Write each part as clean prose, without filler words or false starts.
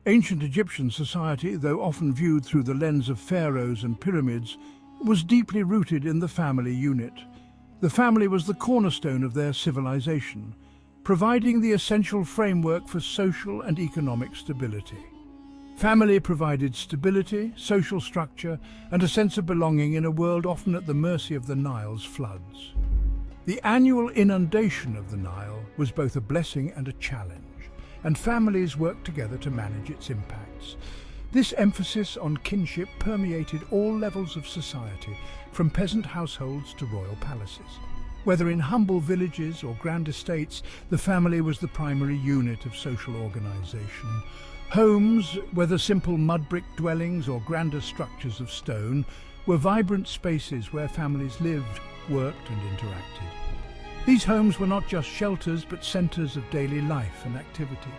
Ancient Egyptian society, though often viewed through the lens of pharaohs and pyramids, was deeply rooted in the family unit. The family was the cornerstone of their civilization, providing the essential framework for social and economic stability. Family provided stability, social structure, and a sense of belonging in a world often at the mercy of the Nile's floods. The annual inundation of the Nile was both a blessing and a challenge, and families worked together to manage its impacts. This emphasis on kinship permeated all levels of society, from peasant households to royal palaces. Whether in humble villages or grand estates, the family was the primary unit of social organization. Homes, whether simple mud brick dwellings or grander structures of stone, were vibrant spaces where families lived, worked and interacted. These homes were not just shelters but centers of daily life and activity.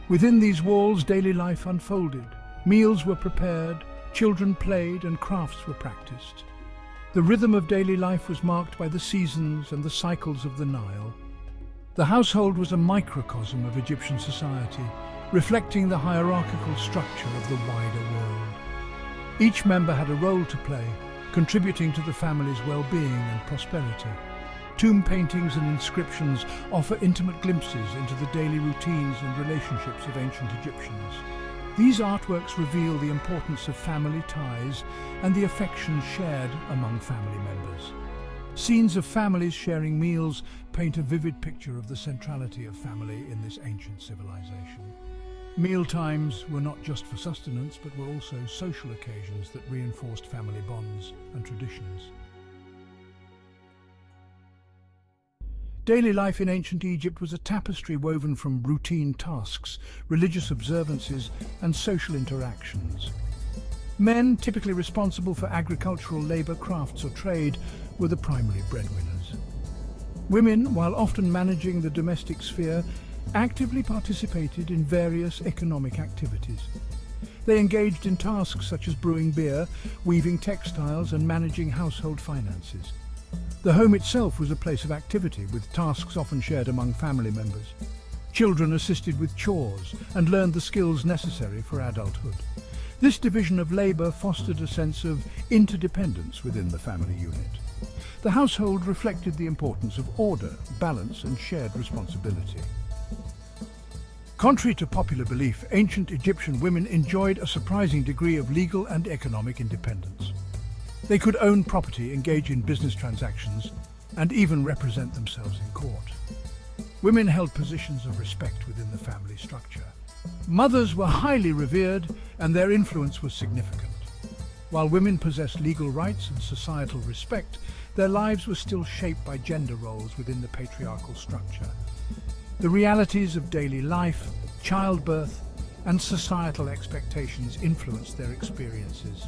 Within these walls, daily life unfolded. Meals were prepared, children played and crafts were practiced. The rhythm of daily life was marked by the seasons and the cycles of the Nile. The household was a microcosm of Egyptian society, reflecting the hierarchical structure of the wider world. Each member had a role to play, contributing to the family's well-being and prosperity. Tomb paintings and inscriptions offer intimate glimpses into the daily routines and relationships of ancient Egyptians. These artworks reveal the importance of family ties and the affection shared among family members. Scenes of families sharing meals paint a vivid picture of the centrality of family in this ancient civilization. Meal times were not just for sustenance, but were also social occasions that reinforced family bonds and traditions. Daily life in ancient Egypt was a tapestry woven from routine tasks, religious observances, and social interactions. Men, typically responsible for agricultural labor, crafts, or trade, were the primary breadwinners. Women, while often managing the domestic sphere, actively participated in various economic activities. They engaged in tasks such as brewing beer, weaving textiles, and managing household finances. The home itself was a place of activity, with tasks often shared among family members. Children assisted with chores and learned the skills necessary for adulthood. This division of labor fostered a sense of interdependence within the family unit. The household reflected the importance of order, balance, and shared responsibility. Contrary to popular belief, ancient Egyptian women enjoyed a surprising degree of legal and economic independence. They could own property, engage in business transactions, and even represent themselves in court. Women held positions of respect within the family structure. Mothers were highly revered, and their influence was significant. While women possessed legal rights and societal respect, their lives were still shaped by gender roles within the patriarchal structure. The realities of daily life, childbirth, and societal expectations influenced their experiences.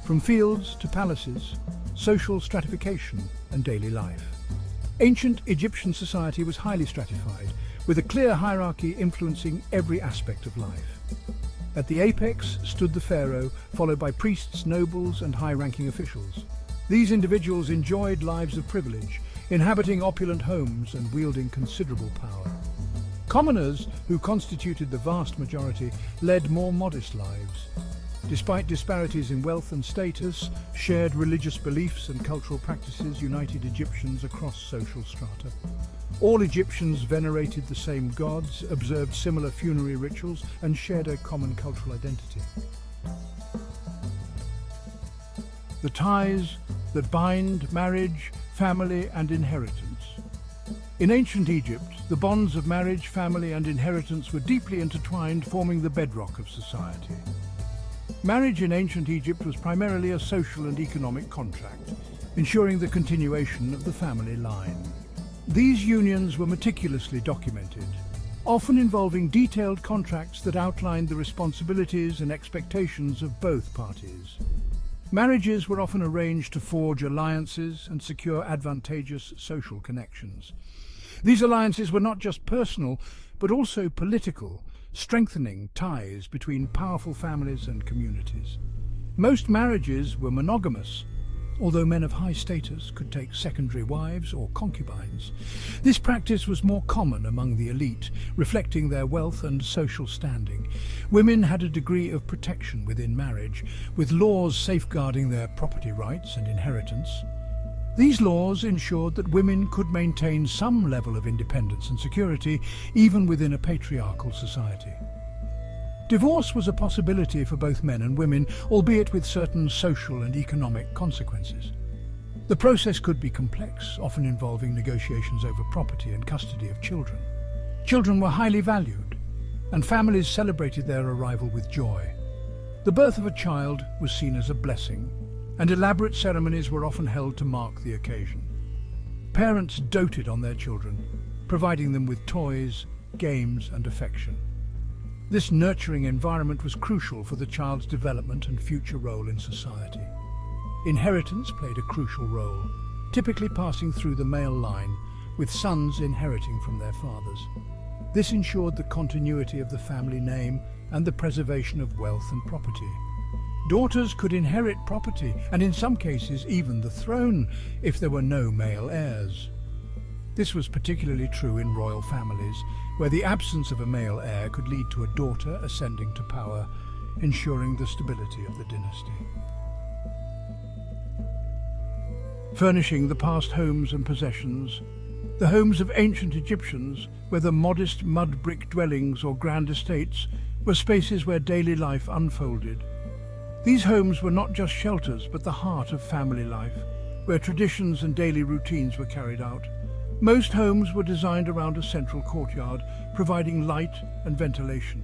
From fields to palaces, social stratification and daily life. Ancient Egyptian society was highly stratified, with a clear hierarchy influencing every aspect of life. At the apex stood the pharaoh, followed by priests, nobles, and high-ranking officials. These individuals enjoyed lives of privilege, inhabiting opulent homes and wielding considerable power. Commoners, who constituted the vast majority, led more modest lives. Despite disparities in wealth and status, shared religious beliefs and cultural practices united Egyptians across social strata. All Egyptians venerated the same gods, observed similar funerary rituals, and shared a common cultural identity. The ties that bind marriage, family, and inheritance. In ancient Egypt, the bonds of marriage, family, and inheritance were deeply intertwined, forming the bedrock of society. Marriage in ancient Egypt was primarily a social and economic contract, ensuring the continuation of the family line. These unions were meticulously documented, often involving detailed contracts that outlined the responsibilities and expectations of both parties. Marriages were often arranged to forge alliances and secure advantageous social connections. These alliances were not just personal, but also political, strengthening ties between powerful families and communities. Most marriages were monogamous, although men of high status could take secondary wives or concubines. This practice was more common among the elite, reflecting their wealth and social standing. Women had a degree of protection within marriage, with laws safeguarding their property rights and inheritance. These laws ensured that women could maintain some level of independence and security, even within a patriarchal society. Divorce was a possibility for both men and women, albeit with certain social and economic consequences. The process could be complex, often involving negotiations over property and custody of children. Children were highly valued, and families celebrated their arrival with joy. The birth of a child was seen as a blessing, and elaborate ceremonies were often held to mark the occasion. Parents doted on their children, providing them with toys, games, and affection. This nurturing environment was crucial for the child's development and future role in society. Inheritance played a crucial role, typically passing through the male line, with sons inheriting from their fathers. This ensured the continuity of the family name and the preservation of wealth and property. Daughters could inherit property, and in some cases even the throne, if there were no male heirs. This was particularly true in royal families, where the absence of a male heir could lead to a daughter ascending to power, ensuring the stability of the dynasty. Furnishing the past homes and possessions, the homes of ancient Egyptians, whether modest mud brick dwellings or grand estates, were spaces where daily life unfolded. These homes were not just shelters, but the heart of family life, where traditions and daily routines were carried out. Most homes were designed around a central courtyard, providing light and ventilation.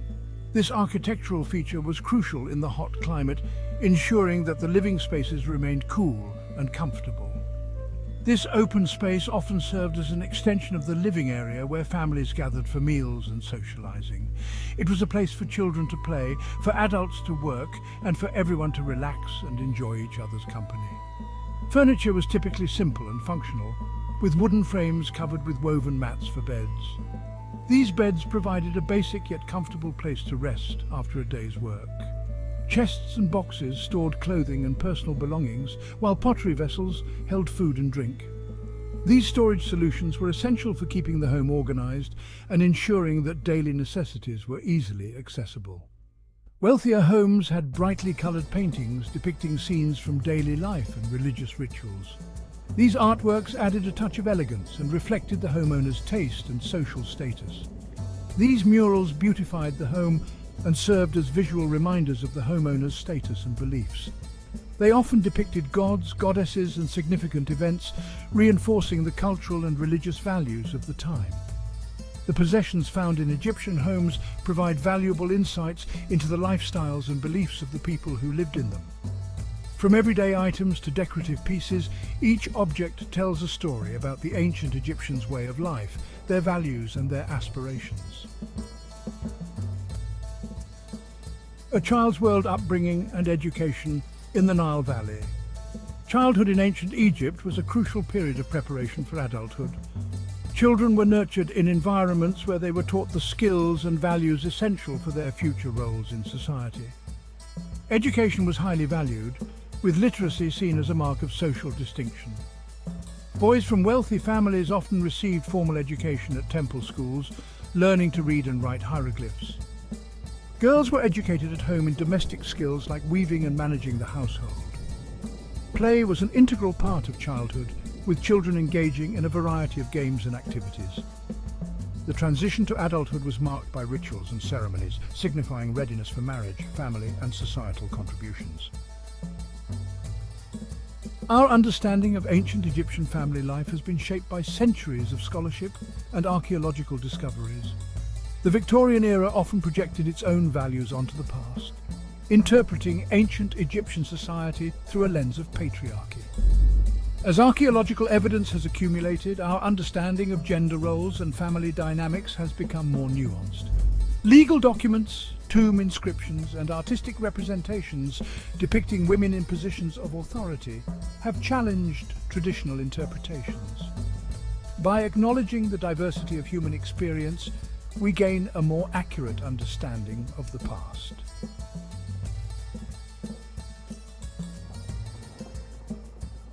This architectural feature was crucial in the hot climate, ensuring that the living spaces remained cool and comfortable. This open space often served as an extension of the living area where families gathered for meals and socializing. It was a place for children to play, for adults to work, and for everyone to relax and enjoy each other's company. Furniture was typically simple and functional, with wooden frames covered with woven mats for beds. These beds provided a basic yet comfortable place to rest after a day's work. Chests and boxes stored clothing and personal belongings, while pottery vessels held food and drink. These storage solutions were essential for keeping the home organized and ensuring that daily necessities were easily accessible. Wealthier homes had brightly colored paintings depicting scenes from daily life and religious rituals. These artworks added a touch of elegance and reflected the homeowner's taste and social status. These murals beautified the home and served as visual reminders of the homeowner's status and beliefs. They often depicted gods, goddesses, and significant events, reinforcing the cultural and religious values of the time. The possessions found in Egyptian homes provide valuable insights into the lifestyles and beliefs of the people who lived in them. From everyday items to decorative pieces, each object tells a story about the ancient Egyptians' way of life, their values and their aspirations. A child's world upbringing and education in the Nile Valley. Childhood in ancient Egypt was a crucial period of preparation for adulthood. Children were nurtured in environments where they were taught the skills and values essential for their future roles in society. Education was highly valued, with literacy seen as a mark of social distinction. Boys from wealthy families often received formal education at temple schools, learning to read and write hieroglyphs. Girls were educated at home in domestic skills like weaving and managing the household. Play was an integral part of childhood, with children engaging in a variety of games and activities. The transition to adulthood was marked by rituals and ceremonies, signifying readiness for marriage, family, and societal contributions. Our understanding of ancient Egyptian family life has been shaped by centuries of scholarship and archaeological discoveries. The Victorian era often projected its own values onto the past, interpreting ancient Egyptian society through a lens of patriarchy. As archaeological evidence has accumulated, our understanding of gender roles and family dynamics has become more nuanced. Legal documents, tomb inscriptions, and artistic representations depicting women in positions of authority have challenged traditional interpretations. By acknowledging the diversity of human experience, we gain a more accurate understanding of the past.